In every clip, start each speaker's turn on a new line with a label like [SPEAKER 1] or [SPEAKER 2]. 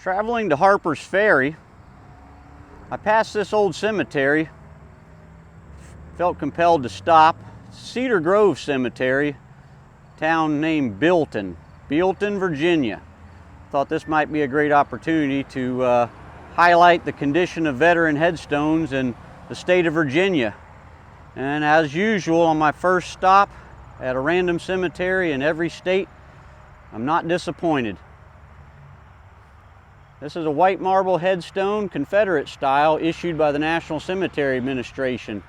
[SPEAKER 1] Traveling to Harper's Ferry, I passed this old cemetery, felt compelled to stop. Cedar Grove Cemetery, town named Bealeton, Virginia. Thought this might be a great opportunity to highlight the condition of veteran headstones in the state of Virginia. And as usual, on my first stop at a random cemetery in every state, I'm not disappointed. This is a white marble headstone, Confederate style, issued by the National Cemetery Administration.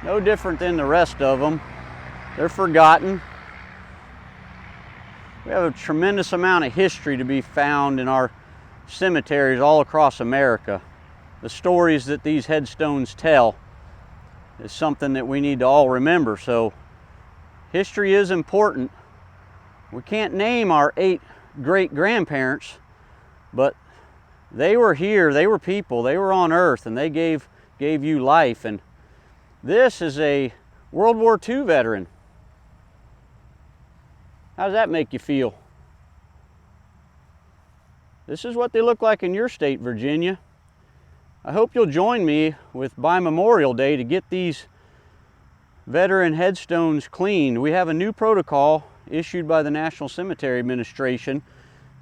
[SPEAKER 1] No different than the rest of them. They're forgotten. We have a tremendous amount of history to be found in our cemeteries all across America. The stories that these headstones tell is something that we need to all remember. So history is important. We can't name our 8 great-grandparents, but they were here, they were people, they were on earth, and they gave you life. And this is a World War II veteran. How does that make you feel? This is what they look like in your state, Virginia. I hope you'll join me by Memorial Day to get these veteran headstones cleaned. We have a new protocol issued by the National Cemetery Administration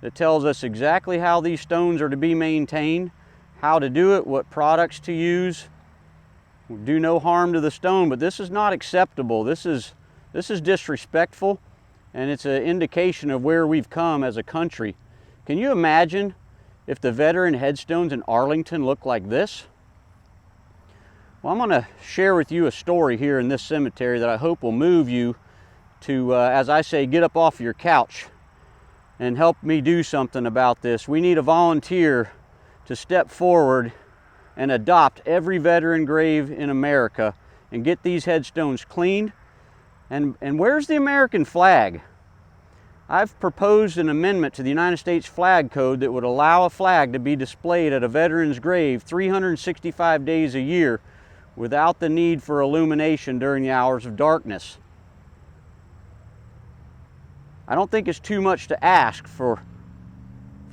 [SPEAKER 1] that tells us exactly how these stones are to be maintained, how to do it, what products to use. We do no harm to the stone, but this is not acceptable. This is disrespectful, and it's an indication of where we've come as a country. Can you imagine if the veteran headstones in Arlington look like this? Well, I'm going to share with you a story here in this cemetery that I hope will move you to, as I say, get up off your couch and help me do something about this. We need a volunteer to step forward and adopt every veteran grave in America and get these headstones cleaned. And where's the American flag? I've proposed an amendment to the United States Flag Code that would allow a flag to be displayed at a veteran's grave 365 days a year without the need for illumination during the hours of darkness. I don't think it's too much to ask for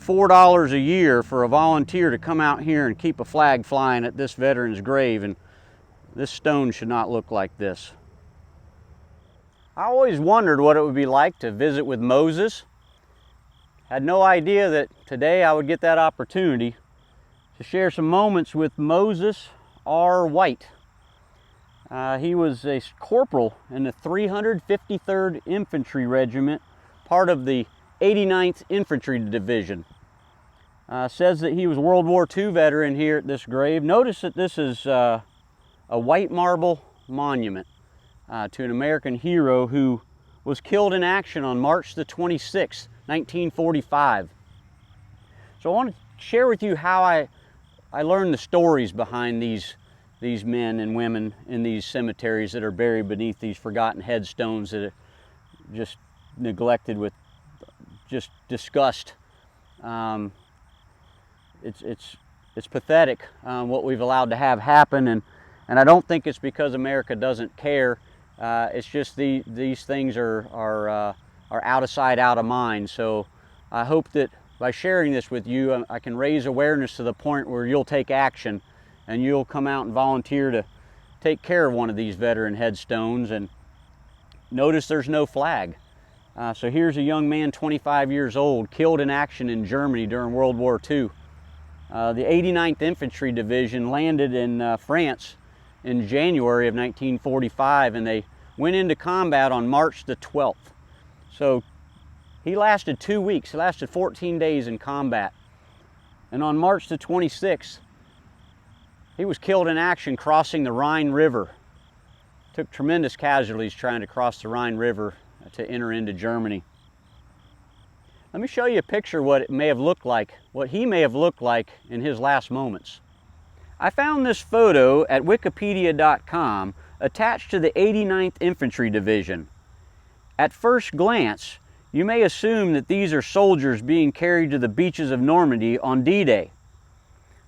[SPEAKER 1] $4 a year for a volunteer to come out here and keep a flag flying at this veteran's grave, and this stone should not look like this. I always wondered what it would be like to visit with Moses. Had no idea that today I would get that opportunity to share some moments with Moses R. White. He was a corporal in the 353rd Infantry Regiment, part of the 89th Infantry Division. Says that he was a World War II veteran here at this grave. Notice that this is a white marble monument to an American hero who was killed in action on March the 26th, 1945. So I want to share with you how I learned the stories behind these men and women in these cemeteries that are buried beneath these forgotten headstones that are just neglected with just disgust. It's pathetic what we've allowed to have happen, and I don't think it's because America doesn't care. It's just these things are out of sight, out of mind. So I hope that by sharing this with you, I can raise awareness to the point where you'll take action and you'll come out and volunteer to take care of one of these veteran headstones. And notice there's no flag. So here's a young man, 25 years old, killed in action in Germany during World War II. The 89th Infantry Division landed in France in January of 1945, and they went into combat on March the 12th. So he lasted 2 weeks. He lasted 14 days in combat. And on March the 26th, he was killed in action crossing the Rhine River. Took tremendous casualties trying to cross the Rhine River to enter into Germany. Let me show you a picture of what it may have looked like, what he may have looked like in his last moments. I found this photo at Wikipedia.com attached to the 89th Infantry Division. At first glance, you may assume that these are soldiers being carried to the beaches of Normandy on D-Day.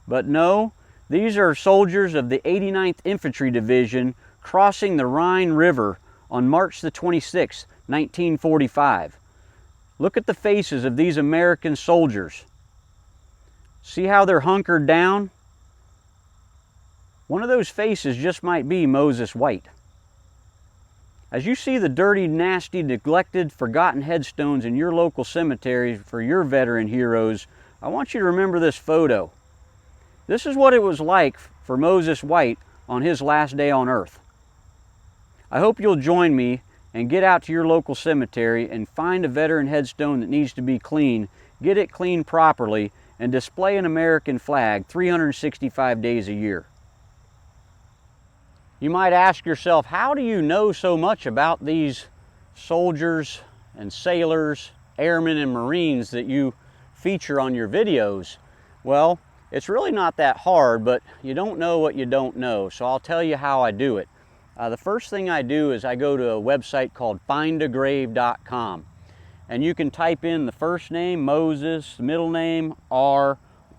[SPEAKER 1] But no, these are soldiers of the 89th Infantry Division crossing the Rhine River on March the 26th, 1945. Look at the faces of these American soldiers. See how they're hunkered down? One of those faces just might be Moses White. As you see the dirty, nasty, neglected, forgotten headstones in your local cemeteries for your veteran heroes, I want you to remember this photo. This is what it was like for Moses White on his last day on earth. I hope you'll join me and get out to your local cemetery and find a veteran headstone that needs to be cleaned, get it cleaned properly, and display an American flag 365 days a year. You might ask yourself, how do you know so much about these soldiers and sailors, airmen and Marines that you feature on your videos? Well, it's really not that hard, but you don't know what you don't know, so I'll tell you how I do it. The first thing I do is I go to a website called findagrave.com, and you can type in the first name, Moses, the middle name, R,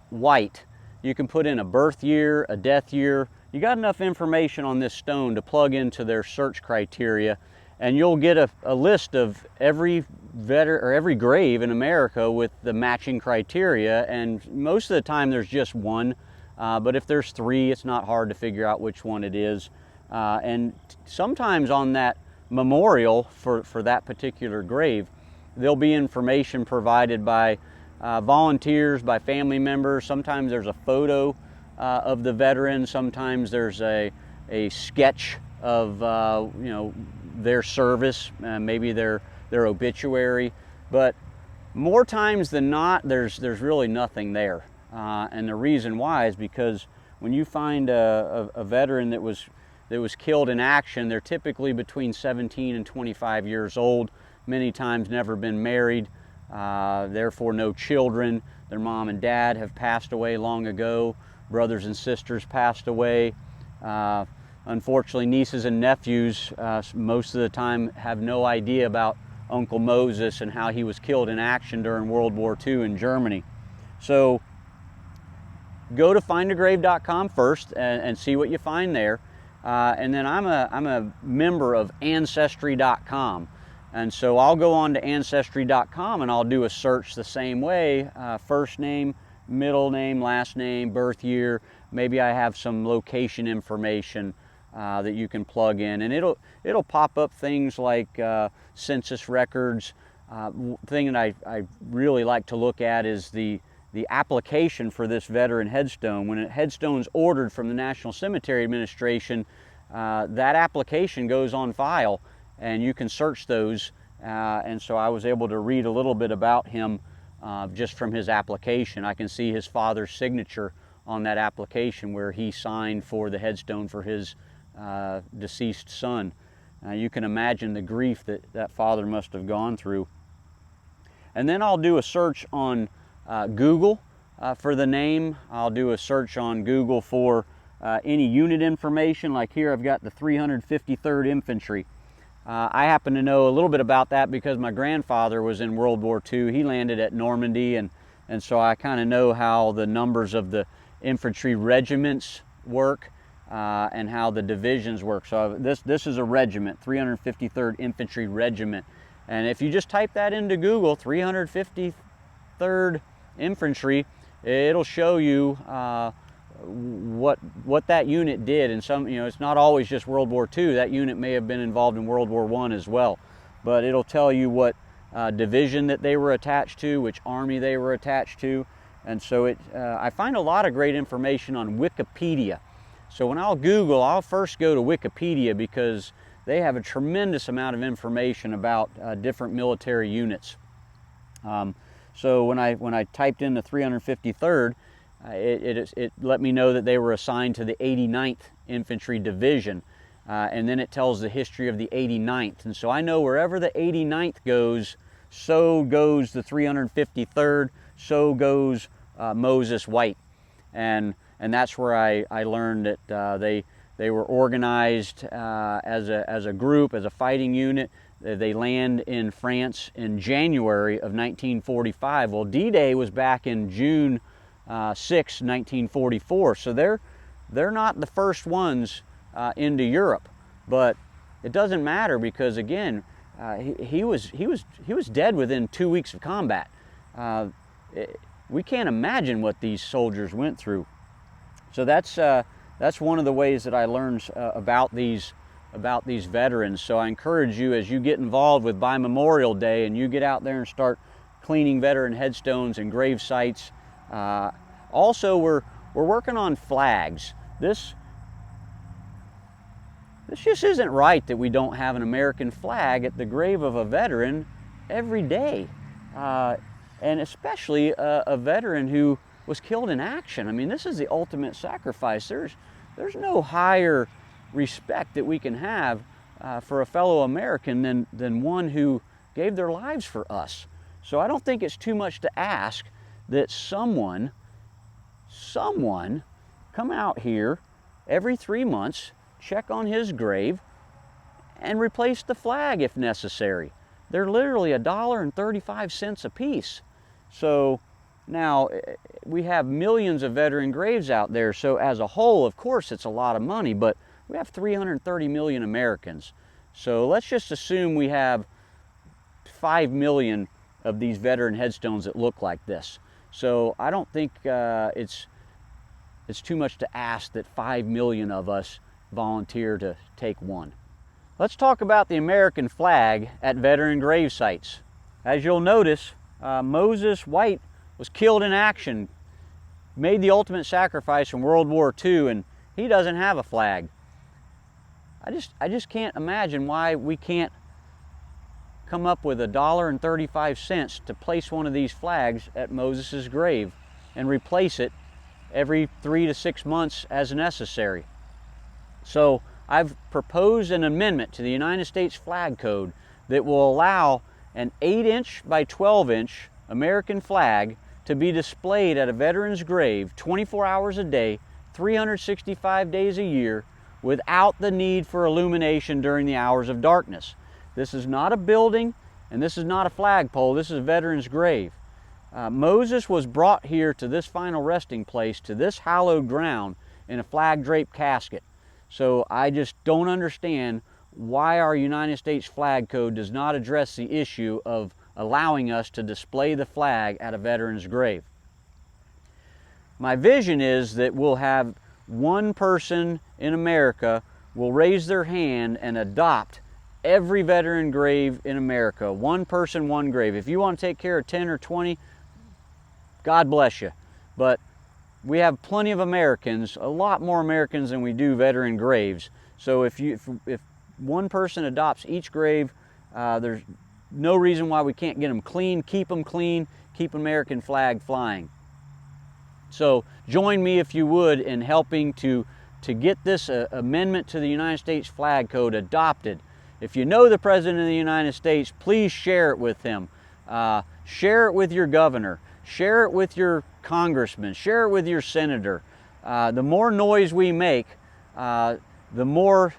[SPEAKER 1] White. You can put in a birth year, a death year. You got enough information on this stone to plug into their search criteria, and you'll get a list of every every grave in America with the matching criteria, and most of the time there's just one, but if there's three, it's not hard to figure out which one it is. And sometimes on that memorial for that particular grave, there'll be information provided by volunteers, by family members. Sometimes there's a photo of the veteran. Sometimes there's a sketch of you know, their service, maybe their obituary. But more times than not, there's really nothing there. And the reason why is because when you find a veteran that was killed in action, they're typically between 17 and 25 years old, many times never been married, therefore no children. Their mom and dad have passed away long ago. Brothers and sisters passed away. Unfortunately, nieces and nephews most of the time have no idea about Uncle Moses and how he was killed in action during World War II in Germany. So go to findagrave.com first and see what you find there. And then I'm a member of ancestry.com. And so I'll go on to ancestry.com and I'll do a search the same way, first name, middle name, last name, birth year. Maybe I have some location information that you can plug in, and it'll pop up things like census records. Thing that I really like to look at is the application for this veteran headstone. When a headstone's ordered from the National Cemetery Administration, that application goes on file, and you can search those. And so I was able to read a little bit about him just from his application. I can see his father's signature on that application where he signed for the headstone for his deceased son. You can imagine the grief that father must have gone through. And then I'll do a search on Google for the name. I'll do a search on Google for any unit information. Like here I've got the 353rd Infantry. I happen to know a little bit about that because my grandfather was in World War II. He landed at Normandy, and so I kind of know how the numbers of the infantry regiments work and how the divisions work. So this is a regiment, 353rd Infantry Regiment. And if you just type that into Google, 353rd Infantry, it'll show you what that unit did. And some, you know, it's not always just World War II. That unit may have been involved in World War I as well. But it'll tell you what division that they were attached to, which army they were attached to. And so I find a lot of great information on Wikipedia. So when I'll Google, I'll first go to Wikipedia because they have a tremendous amount of information about different military units. So when I typed in the 353rd, it let me know that they were assigned to the 89th Infantry Division. And then it tells the history of the 89th. And so I know wherever the 89th goes, so goes the 353rd, so goes Moses White. And that's where I learned that they were organized as a group, as a fighting unit. They land in France in January of 1945. Well, D-Day was back in June 6, 1944. So they're not the first ones into Europe. But it doesn't matter because, again, he was dead within 2 weeks of combat. We can't imagine what these soldiers went through. So that's one of the ways that I learned about these veterans. So I encourage you, as you get involved with By Memorial Day and you get out there and start cleaning veteran headstones and grave sites. Also, we're working on flags. This just isn't right that we don't have an American flag at the grave of a veteran every day, and especially a veteran who was killed in action. I mean, this is the ultimate sacrifice. There's no higher respect that we can have for a fellow American than one who gave their lives for us. So I don't think it's too much to ask that someone come out here every 3 months, check on his grave, and replace the flag if necessary. They're literally $1.35 a piece. So now we have millions of veteran graves out there, so as a whole, of course, it's a lot of money, but we have 330 million Americans. So let's just assume we have 5 million of these veteran headstones that look like this. So I don't think it's too much to ask that 5 million of us volunteer to take one. Let's talk about the American flag at veteran grave sites. As you'll notice, Moses White was killed in action, made the ultimate sacrifice in World War II, and he doesn't have a flag. I just can't imagine why we can't come up with $1.35 to place one of these flags at Moses's grave and replace it every 3 to 6 months as necessary. So I've proposed an amendment to the United States Flag Code that will allow an 8-inch by 12-inch American flag to be displayed at a veteran's grave 24 hours a day, 365 days a year, without the need for illumination during the hours of darkness. This is not a building, and this is not a flagpole. This is a veteran's grave. Moses was brought here to this final resting place, to this hallowed ground, in a flag-draped casket. So I just don't understand why our United States Flag Code does not address the issue of allowing us to display the flag at a veteran's grave. My vision is that we'll have one person in America will raise their hand and adopt every veteran grave in America. One person, one grave. If you want to take care of 10 or 20, God bless you. But we have plenty of Americans, a lot more Americans than we do veteran graves. So if one person adopts each grave, there's no reason why we can't get them clean, keep American flag flying. So join me, if you would, in helping to get this amendment to the United States Flag Code adopted. If you know the President of the United States, please share it with him. Share it with your governor. Share it with your congressman. Share it with your senator. The more noise we make, the more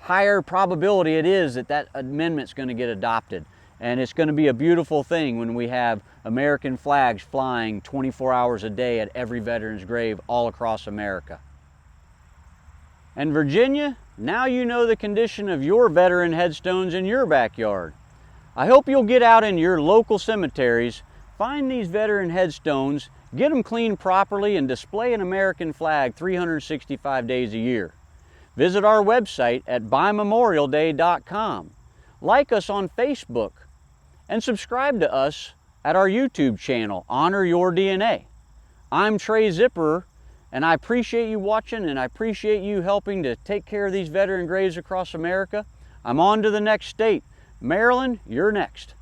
[SPEAKER 1] higher probability it is that that amendment's going to get adopted. And it's going to be a beautiful thing when we have American flags flying 24 hours a day at every veteran's grave all across America. And Virginia, now you know the condition of your veteran headstones in your backyard. I hope you'll get out in your local cemeteries, find these veteran headstones, get them cleaned properly, and display an American flag 365 days a year. Visit our website at bymemorialday.com. Like us on Facebook, and subscribe to us at our YouTube channel, Honor Your DNA. I'm Trae Zipperer, and I appreciate you watching, and I appreciate you helping to take care of these veteran graves across America. I'm on to the next state. Maryland, you're next.